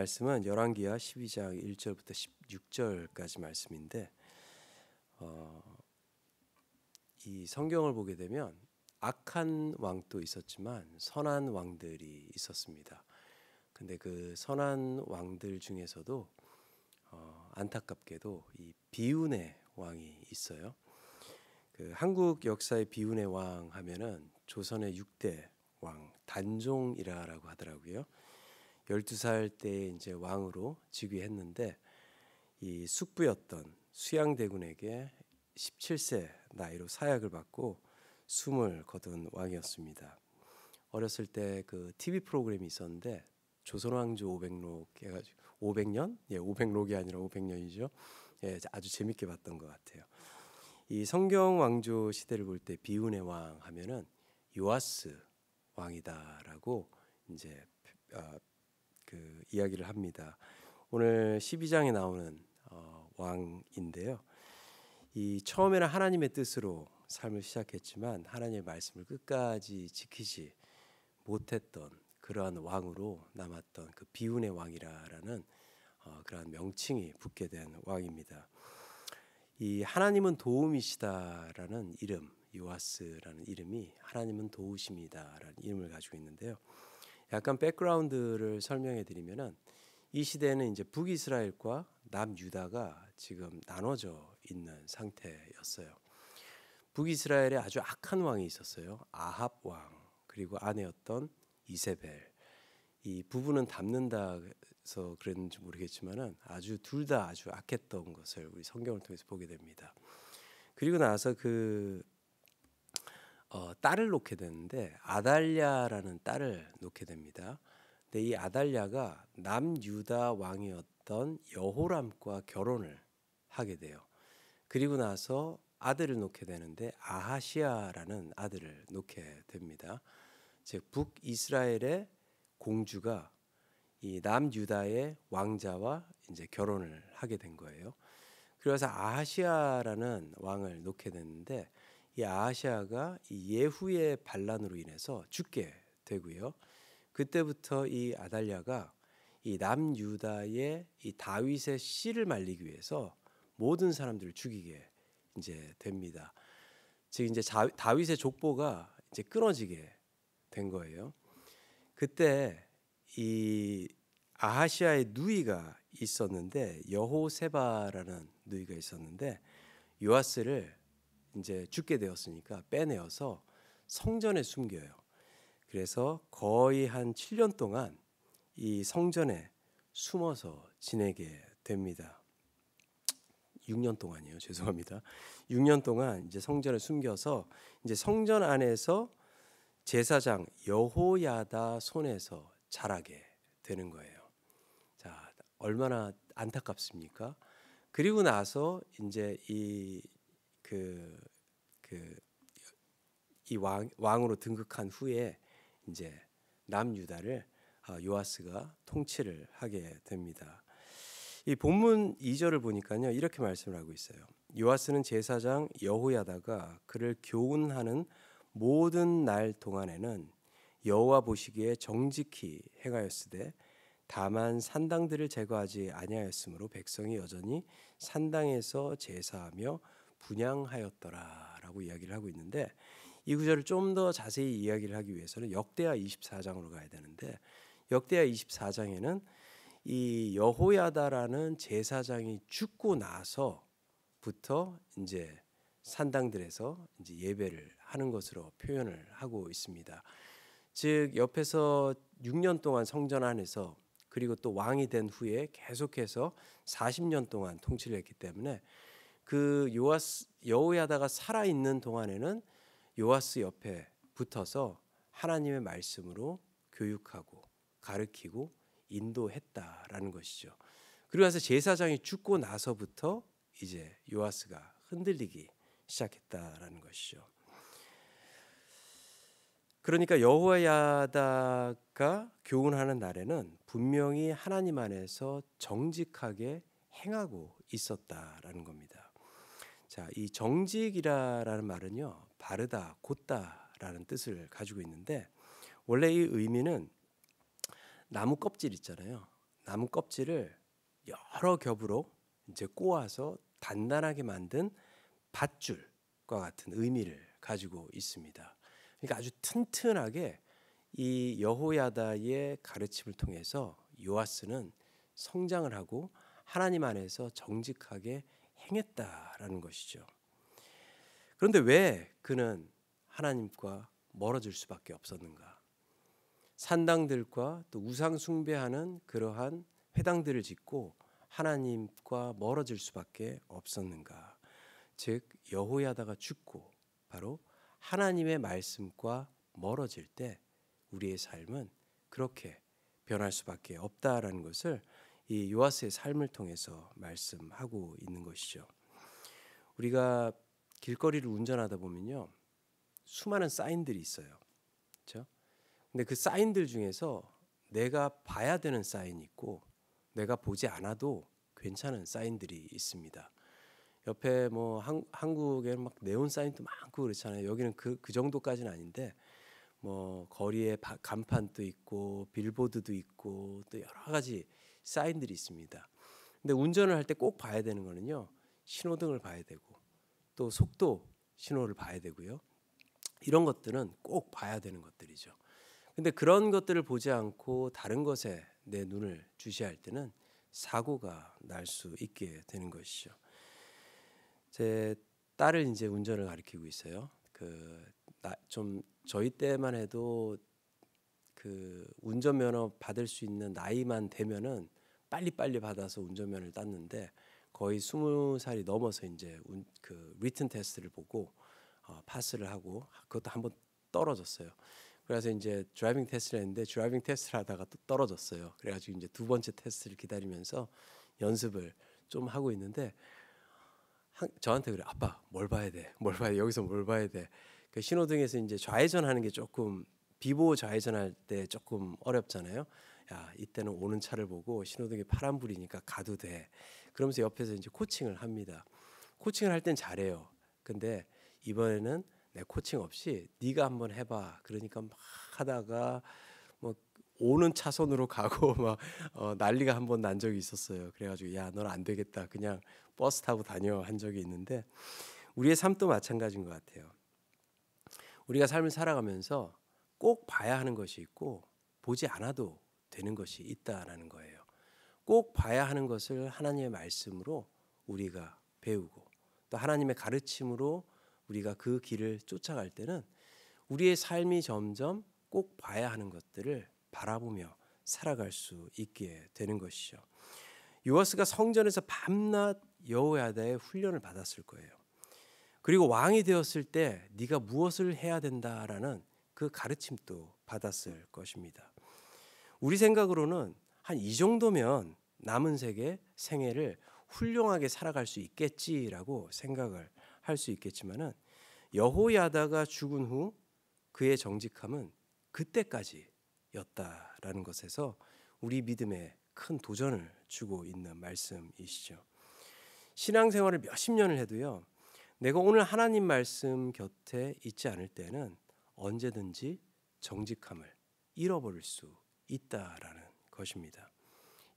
말씀은 열왕기하 12장 1절부터 16절까지 말씀인데 이 성경을 보게 되면 악한 왕도 있었지만 선한 왕들이 있었습니다. 근데 그 선한 왕들 중에서도 안타깝게도 이 비운의 왕이 있어요. 그 한국 역사의 비운의 왕 하면은 조선의 6대 왕 단종이라고 하더라고요. 12살 때 이제 왕으로 즉위했는데 이 숙부였던 수양대군에게 17세 나이로 사약을 받고 숨을 거둔 왕이었습니다. 어렸을 때 그 TV 프로그램이 있었는데 조선왕조 500록 해가지고 500년? 500록이 아니라 500년이죠. 아주 재밌게 봤던 것 같아요. 이 성경 왕조 시대를 볼 때 비운의 왕 하면은 요아스 왕이다라고 이제 그 이야기를 합니다. 오늘 12장에 나오는 왕인데요. 이 처음에는 하나님의 뜻으로 삶을 시작했지만 하나님의 말씀을 끝까지 지키지 못했던 그러한 왕으로 남았던 그 비운의 왕이라는 그러한 명칭이 붙게 된 왕입니다. 이 하나님은 도움이시다라는 이름, 요아스라는 이름이 하나님은 도우심이다라는 이름을 가지고 있는데요. 약간 백그라운드를 설명해 드리면은 이 시대는 이제 북이스라엘과 남유다가 지금 나눠져 있는 상태였어요. 북이스라엘에 아주 악한 왕이 있었어요. 아합 왕, 그리고 아내였던 이세벨. 이 부부는 닮는다 해서 그랬는지 모르겠지만은 아주 둘 다 아주 악했던 것을 우리 성경을 통해서 보게 됩니다. 그리고 나서 딸을 놓게 되는데 아달랴라는 딸을 놓게 됩니다. 근데 이 아달랴가 남유다 왕이었던 여호람과 결혼을 하게 돼요. 그리고 나서 아들을 놓게 되는데 아하시아라는 아들을 놓게 됩니다. 즉 북이스라엘의 공주가 이 남유다의 왕자와 이제 결혼을 하게 된 거예요. 그래서 아하시아라는 왕을 놓게 됐는데 이 아하시아가 이 예후의 반란으로 인해서 죽게 되고요. 그때부터 이 아달랴가 이 남유다의 이 다윗의 씨를 말리기 위해서 모든 사람들을 죽이게 이제 됩니다. 즉 이제 다윗의 족보가 이제 끊어지게 된 거예요. 그때 이 아하시아의 누이가 있었는데 여호세바라는 누이가 있었는데 요아스를 이제 죽게 되었으니까 빼내어서 성전에 숨겨요. 그래서 거의 한 7년 동안 이 성전에 숨어서 지내게 됩니다. 6년 동안이요. 죄송합니다. 6년 동안 이제 성전에 숨겨서 이제 성전 안에서 제사장 여호야다 손에서 자라게 되는 거예요. 자, 얼마나 안타깝습니까? 그리고 나서 이제 이 왕으로 등극한 후에 이제 남유다를 요아스가 통치를 하게 됩니다. 이 본문 2절을 보니까요 이렇게 말씀을 하고 있어요. 요아스는 제사장 여호야다가 그를 교훈하는 모든 날 동안에는 여호와 보시기에 정직히 행하였으되 다만 산당들을 제거하지 아니하였으므로 백성이 여전히 산당에서 제사하며 분향하였더라라고 이야기를 하고 있는데 이 구절을 좀 더 자세히 이야기를 하기 위해서는 역대하 24장으로 가야 되는데 역대하 24장에는 이 여호야다라는 제사장이 죽고 나서부터 이제 산당들에서 이제 예배를 하는 것으로 표현을 하고 있습니다. 즉 옆에서 6년 동안 성전 안에서 그리고 또 왕이 된 후에 계속해서 40년 동안 통치를 했기 때문에 그 여호야다가 살아 있는 동안에는 요아스 옆에 붙어서 하나님의 말씀으로 교육하고 가르치고 인도했다라는 것이죠. 그리고 나서 제사장이 죽고 나서부터 이제 요아스가 흔들리기 시작했다라는 것이죠. 그러니까 여호야다가 교훈하는 날에는 분명히 하나님 안에서 정직하게 행하고 있었다라는 겁니다. 자, 이 정직이라는 말은요, 바르다, 곧다라는 뜻을 가지고 있는데 원래 이 의미는 나무 껍질 있잖아요. 나무 껍질을 여러 겹으로 이제 꼬아서 단단하게 만든 밧줄과 같은 의미를 가지고 있습니다. 그러니까 아주 튼튼하게 이 여호야다의 가르침을 통해서 요아스는 성장을 하고 하나님 안에서 정직하게 행했다라는 것이죠. 그런데 왜 그는 하나님과 멀어질 수밖에 없었는가? 산당들과 또 우상 숭배하는 그러한 회당들을 짓고 하나님과 멀어질 수밖에 없었는가? 즉 여호야다가 죽고 바로 하나님의 말씀과 멀어질 때 우리의 삶은 그렇게 변할 수밖에 없다라는 것을 이 요아스의 삶을 통해서 말씀하고 있는 것이죠. 우리가 길거리를 운전하다 보면요, 수많은 사인들이 있어요. 그렇죠? 근데 그 사인들 중에서 내가 봐야 되는 사인이 있고 내가 보지 않아도 괜찮은 사인들이 있습니다. 옆에 뭐 한국에는 막 네온 사인도 많고 그렇잖아요. 여기는 그 정도까지는 아닌데 뭐 거리에 간판도 있고 빌보드도 있고 또 여러 가지 사인들이 있습니다. 근데 운전을 할 때 꼭 봐야 되는 거는요, 신호등을 봐야 되고 또 속도 신호를 봐야 되고요. 이런 것들은 꼭 봐야 되는 것들이죠. 근데 그런 것들을 보지 않고 다른 것에 내 눈을 주시할 때는 사고가 날 수 있게 되는 것이죠. 제 딸을 이제 운전을 가르치고 있어요. 좀 저희 때만 해도 그 운전면허 받을 수 있는 나이만 되면은 빨리빨리 받아서 운전면허를 땄는데 거의 20살이 넘어서 이제 그 리튼 테스트를 보고 파스를 하고 그것도 한번 떨어졌어요. 그래서 이제 드라이빙 테스트를 했는데 드라이빙 테스트를 하다가 또 떨어졌어요. 그래가지고 이제 두 번째 테스트를 기다리면서 연습을 좀 하고 있는데 저한테 그래, 아빠 뭘 봐야 돼? 뭘 봐야 돼? 여기서 뭘 봐야 돼? 그 신호등에서 이제 좌회전하는 게 조금 비보 좌회전할 때 조금 어렵잖아요. 야, 이때는 오는 차를 보고 신호등이 파란불이니까 가도 돼. 그러면서 옆에서 이제 코칭을 합니다. 코칭을 할 땐 잘해요. 근데 이번에는 내 코칭 없이 네가 한번 해봐. 그러니까 막 하다가 뭐 오는 차선으로 가고 막 난리가 한번 난 적이 있었어요. 그래가지고 야, 넌 안 되겠다. 그냥 버스 타고 다녀 한 적이 있는데 우리의 삶도 마찬가지인 것 같아요. 우리가 삶을 살아가면서 꼭 봐야 하는 것이 있고 보지 않아도 되는 것이 있다라는 거예요. 꼭 봐야 하는 것을 하나님의 말씀으로 우리가 배우고 또 하나님의 가르침으로 우리가 그 길을 쫓아갈 때는 우리의 삶이 점점 꼭 봐야 하는 것들을 바라보며 살아갈 수 있게 되는 것이죠. 요아스가 성전에서 밤낮 여호야다의 훈련을 받았을 거예요. 그리고 왕이 되었을 때 네가 무엇을 해야 된다라는 그 가르침도 받았을 것입니다. 우리 생각으로는 한 이 정도면 남은 생애를 훌륭하게 살아갈 수 있겠지라고 생각을 할 수 있겠지만은 여호야다가 죽은 후 그의 정직함은 그때까지였다라는 것에서 우리 믿음에 큰 도전을 주고 있는 말씀이시죠. 신앙생활을 몇십 년을 해도요, 내가 오늘 하나님 말씀 곁에 있지 않을 때는 언제든지 정직함을 잃어버릴 수 있다라는 것입니다.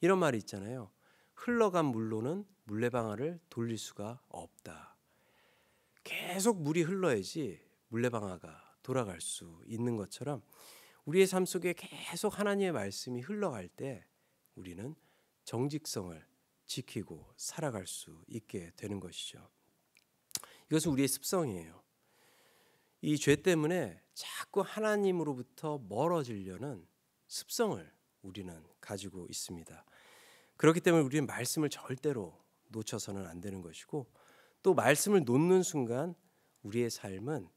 이런 말이 있잖아요. 흘러간 물로는 물레방아를 돌릴 수가 없다. 계속 물이 흘러야지 물레방아가 돌아갈 수 있는 것처럼 우리의 삶 속에 계속 하나님의 말씀이 흘러갈 때 우리는 정직성을 지키고 살아갈 수 있게 되는 것이죠. 이것은 우리의 습성이에요. 이 죄 때문에 자꾸 하나님으로부터 멀어지려는 습성을 우리는 가지고 있습니다. 그렇기 때문에 우리는 말씀을 절대로 놓쳐서는 안 되는 것이고 또 말씀을 놓는 순간 우리의 삶은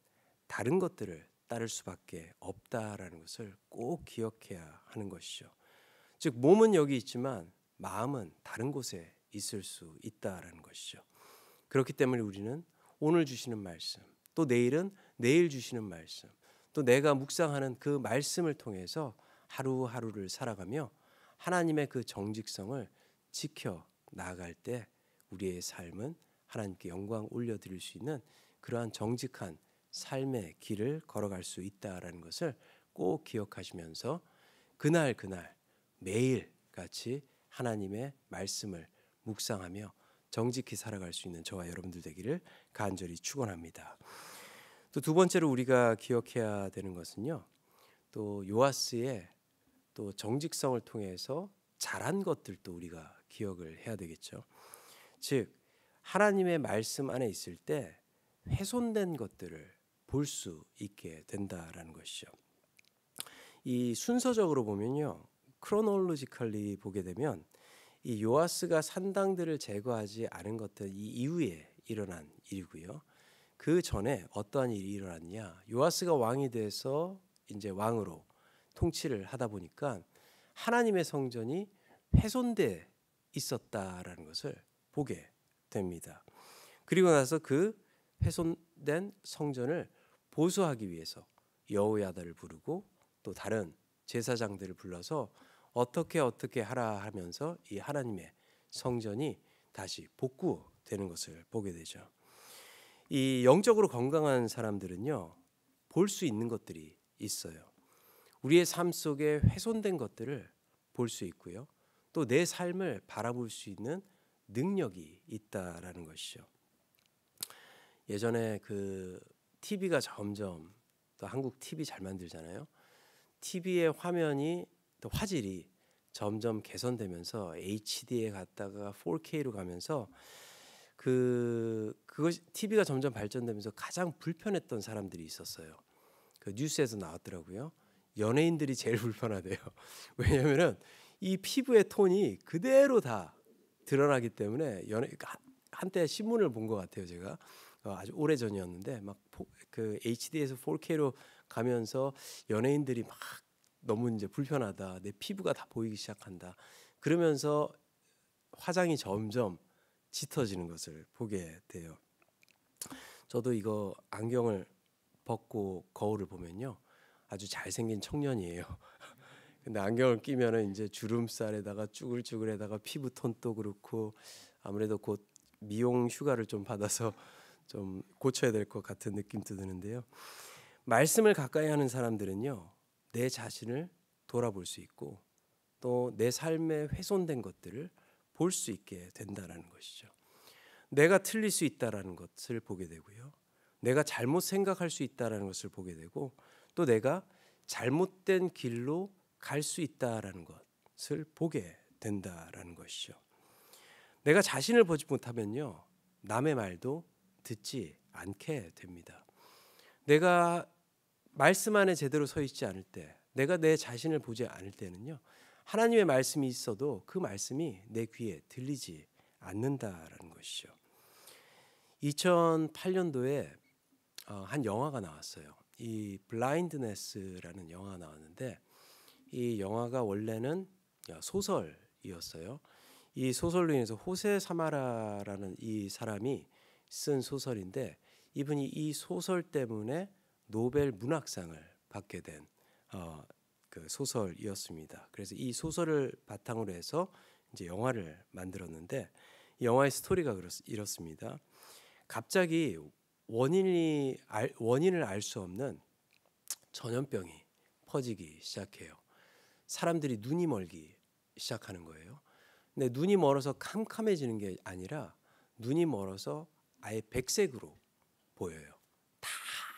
다른 것들을 따를 수밖에 없다라는 것을 꼭 기억해야 하는 것이죠. 즉 몸은 여기 있지만 마음은 다른 곳에 있을 수 있다라는 것이죠. 그렇기 때문에 우리는 오늘 주시는 말씀, 또 내일은 내일 주시는 말씀, 또 내가 묵상하는 그 말씀을 통해서 하루하루를 살아가며 하나님의 그 정직성을 지켜 나아갈 때 우리의 삶은 하나님께 영광 올려드릴 수 있는 그러한 정직한 삶의 길을 걸어갈 수 있다라는 것을 꼭 기억하시면서 그날 매일 같이 하나님의 말씀을 묵상하며 정직히 살아갈 수 있는 저와 여러분들 되기를 간절히 축원합니다. 또 두 번째로 우리가 기억해야 되는 것은요. 또 요아스의 또 정직성을 통해서 잘한 것들도 우리가 기억을 해야 되겠죠. 즉 하나님의 말씀 안에 있을 때 훼손된 것들을 볼 수 있게 된다라는 것이죠. 이 순서적으로 보면요. 크로놀로지컬리 보게 되면 이 요아스가 산당들을 제거하지 않은 것은 이 이후에 일어난 일이고요. 그 전에 어떠한 일이 일어났냐? 요아스가 왕이 돼서 이제 왕으로 통치를 하다 보니까 하나님의 성전이 훼손돼 있었다라는 것을 보게 됩니다. 그리고 나서 그 훼손된 성전을 보수하기 위해서 여호야다를 부르고 또 다른 제사장들을 불러서 어떻게 하라 하면서 이 하나님의 성전이 다시 복구되는 것을 보게 되죠. 이 영적으로 건강한 사람들은요, 볼 수 있는 것들이 있어요. 우리의 삶 속에 훼손된 것들을 볼 수 있고요. 또 내 삶을 바라볼 수 있는 능력이 있다라는 것이죠. 예전에 그 TV가 점점 또 한국 TV 잘 만들잖아요. TV의 화면이 또 화질이 점점 개선되면서 HD에 갔다가 4K로 가면서 그것이 TV가 점점 발전되면서 가장 불편했던 사람들이 있었어요. 그 뉴스에서 나왔더라고요. 연예인들이 제일 불편하대요. 왜냐하면은 이 피부의 톤이 그대로 다 드러나기 때문에 한때 신문을 본 것 같아요. 제가 아주 오래 전이었는데 막 그 HD에서 4K로 가면서 연예인들이 막 너무 이제 불편하다. 내 피부가 다 보이기 시작한다. 그러면서 화장이 점점 짙어지는 것을 보게 돼요. 저도 이거 안경을 벗고 거울을 보면요. 아주 잘생긴 청년이에요. 근데 안경을 끼면은 이제 주름살에다가 쭈글쭈글에다가 피부톤도 그렇고 아무래도 곧 미용 휴가를 좀 받아서 좀 고쳐야 될 것 같은 느낌도 드는데요. 말씀을 가까이 하는 사람들은요. 내 자신을 돌아볼 수 있고 또 내 삶에 훼손된 것들을 볼 수 있게 된다라는 것이죠. 내가 틀릴 수 있다라는 것을 보게 되고요. 내가 잘못 생각할 수 있다라는 것을 보게 되고 또 내가 잘못된 길로 갈 수 있다라는 것을 보게 된다라는 것이죠. 내가 자신을 보지 못하면요. 남의 말도 듣지 않게 됩니다. 내가 말씀 안에 제대로 서 있지 않을 때, 내가 내 자신을 보지 않을 때는요. 하나님의 말씀이 있어도 그 말씀이 내 귀에 들리지 않는다라는 것이죠. 2008년도에 한 영화가 나왔어요. 이 블라인드네스라는 영화가 나왔는데 이 영화가 원래는 소설이었어요. 이 소설로 인해서 호세 사마라라는 이 사람이 쓴 소설인데 이분이 이 소설 때문에 노벨 문학상을 받게 된 그 소설이었습니다. 그래서 이 소설을 바탕으로 해서 이제 영화를 만들었는데 이 영화의 스토리가 이렇습니다. 갑자기 원인을 알 수 없는 전염병이 퍼지기 시작해요. 사람들이 눈이 멀기 시작하는 거예요. 근데 눈이 멀어서 캄캄해지는 게 아니라 눈이 멀어서 아예 백색으로 보여요. 다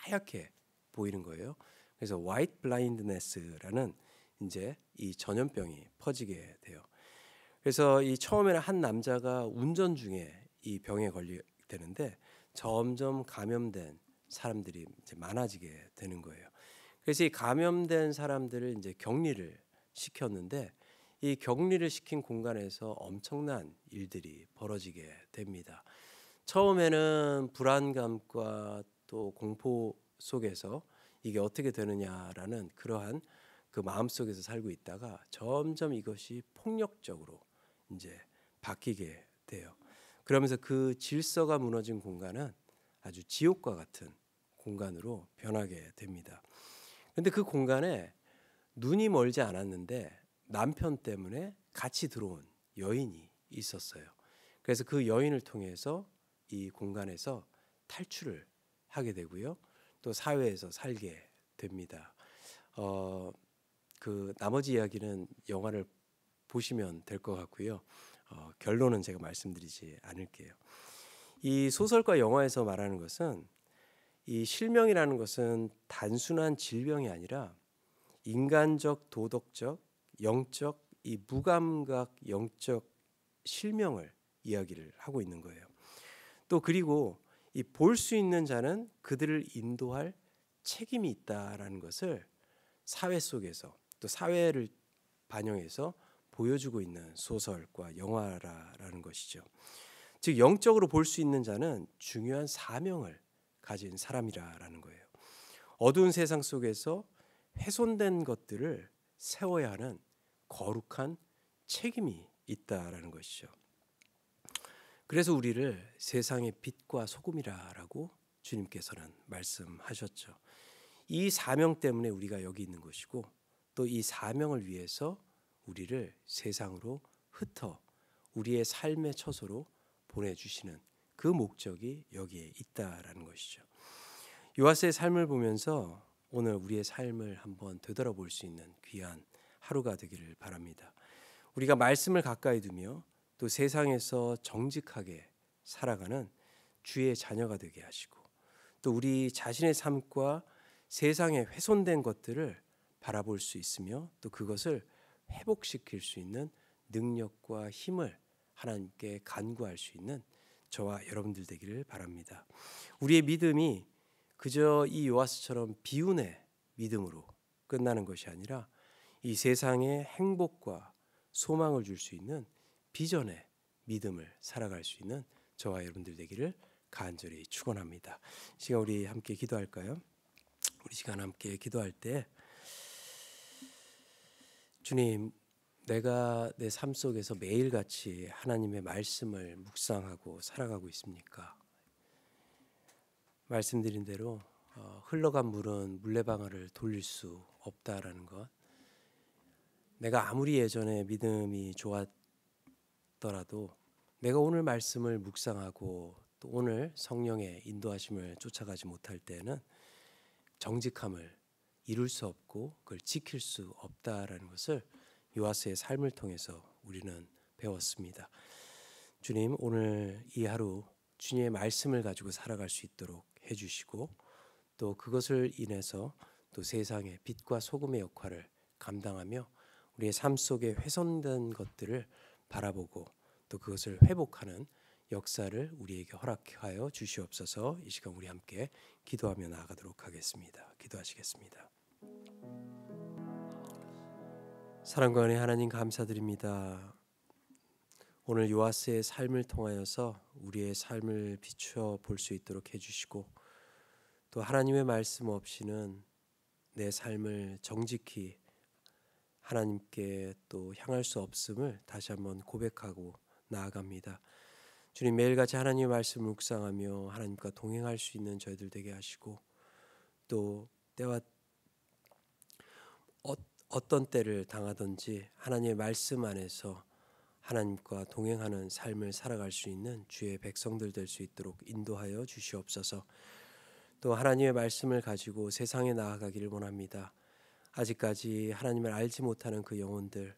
하얗게 보이는 거예요. 그래서 화이트 블라인드네스라는 이제 이 전염병이 퍼지게 돼요. 그래서 이 처음에는 한 남자가 운전 중에 이 병에 걸리게 되는데 점점 감염된 사람들이 이제 많아지게 되는 거예요. 그래서 이 감염된 사람들을 이제 격리를 시켰는데 이 격리를 시킨 공간에서 엄청난 일들이 벌어지게 됩니다. 처음에는 불안감과 또 공포 속에서 이게 어떻게 되느냐라는 그러한 그 마음 속에서 살고 있다가 점점 이것이 폭력적으로 이제 바뀌게 돼요. 그러면서 그 질서가 무너진 공간은 아주 지옥과 같은 공간으로 변하게 됩니다. 그런데 그 공간에 눈이 멀지 않았는데 남편 때문에 같이 들어온 여인이 있었어요. 그래서 그 여인을 통해서 이 공간에서 탈출을 하게 되고요. 또 사회에서 살게 됩니다. 그 나머지 이야기는 영화를 보시면 될 것 같고요. 결론은 제가 말씀드리지 않을게요. 이 소설과 영화에서 말하는 것은 이 실명이라는 것은 단순한 질병이 아니라 인간적, 도덕적, 영적, 이 무감각 영적 실명을 이야기를 하고 있는 거예요. 또 그리고 이 볼 수 있는 자는 그들을 인도할 책임이 있다라는 것을 사회 속에서 또 사회를 반영해서 보여주고 있는 소설과 영화라는 것이죠. 즉 영적으로 볼 수 있는 자는 중요한 사명을 가진 사람이라는 거예요. 어두운 세상 속에서 훼손된 것들을 세워야 하는 거룩한 책임이 있다라는 것이죠. 그래서 우리를 세상의 빛과 소금이라고 주님께서는 말씀하셨죠. 이 사명 때문에 우리가 여기 있는 것이고 또 이 사명을 위해서 우리를 세상으로 흩어 우리의 삶의 처소로 보내주시는 그 목적이 여기에 있다라는 것이죠. 요아스의 삶을 보면서 오늘 우리의 삶을 한번 되돌아볼 수 있는 귀한 하루가 되기를 바랍니다. 우리가 말씀을 가까이 두며 또 세상에서 정직하게 살아가는 주의 자녀가 되게 하시고 또 우리 자신의 삶과 세상에 훼손된 것들을 바라볼 수 있으며 또 그것을 회복시킬 수 있는 능력과 힘을 하나님께 간구할 수 있는 저와 여러분들 되기를 바랍니다. 우리의 믿음이 그저 이 요아스처럼 비운의 믿음으로 끝나는 것이 아니라 이 세상에 행복과 소망을 줄 수 있는 비전의 믿음을 살아갈 수 있는 저와 여러분들 되기를 간절히 축원합니다. 이 시간 우리 함께 기도할까요? 우리 시간 함께 기도할 때 주님, 내가 내 삶 속에서 매일같이 하나님의 말씀을 묵상하고 살아가고 있습니까? 말씀드린 대로 흘러간 물은 물레방아를 돌릴 수 없다라는 것. 내가 아무리 예전에 믿음이 좋았더라도 내가 오늘 말씀을 묵상하고 또 오늘 성령의 인도하심을 쫓아가지 못할 때는 정직함을 이룰 수 없고 그걸 지킬 수 없다라는 것을 요아스의 삶을 통해서 우리는 배웠습니다. 주님, 오늘 이 하루 주님의 말씀을 가지고 살아갈 수 있도록 해주시고 또 그것을 인해서 또 세상의 빛과 소금의 역할을 감당하며 우리의 삶 속에 훼손된 것들을 바라보고 또 그것을 회복하는 역사를 우리에게 허락하여 주시옵소서. 이 시간 우리 함께 기도하며 나아가도록 하겠습니다. 기도하시겠습니다. 사랑과 은혜 하나님 감사드립니다. 오늘 요아스의 삶을 통하여서 우리의 삶을 비추어 볼 수 있도록 해주시고 또 하나님의 말씀 없이는 내 삶을 정직히 하나님께 또 향할 수 없음을 다시 한번 고백하고 나아갑니다. 주님, 매일같이 하나님의 말씀을 묵상하며 하나님과 동행할 수 있는 저희들 되게 하시고 또 때와 어떤 때를 당하든지 하나님의 말씀 안에서 하나님과 동행하는 삶을 살아갈 수 있는 주의 백성들 될 수 있도록 인도하여 주시옵소서. 또 하나님의 말씀을 가지고 세상에 나아가기를 원합니다. 아직까지 하나님을 알지 못하는 그 영혼들,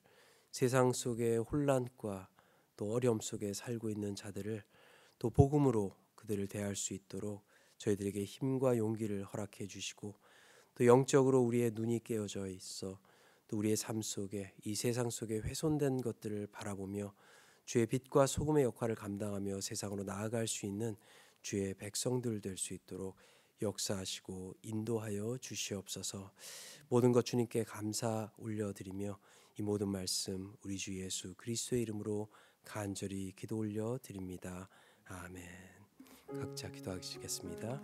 세상 속의 혼란과 또 어려움 속에 살고 있는 자들을 또 복음으로 그들을 대할 수 있도록 저희들에게 힘과 용기를 허락해 주시고 또 영적으로 우리의 눈이 깨어져 있어 또 우리의 삶 속에 이 세상 속에 훼손된 것들을 바라보며 주의 빛과 소금의 역할을 감당하며 세상으로 나아갈 수 있는 주의 백성들 될 수 있도록 역사하시고 인도하여 주시옵소서. 모든 것 주님께 감사 올려드리며 이 모든 말씀 우리 주 예수 그리스도의 이름으로 간절히 기도 올려드립니다. 아멘. 각자 기도하시겠습니다.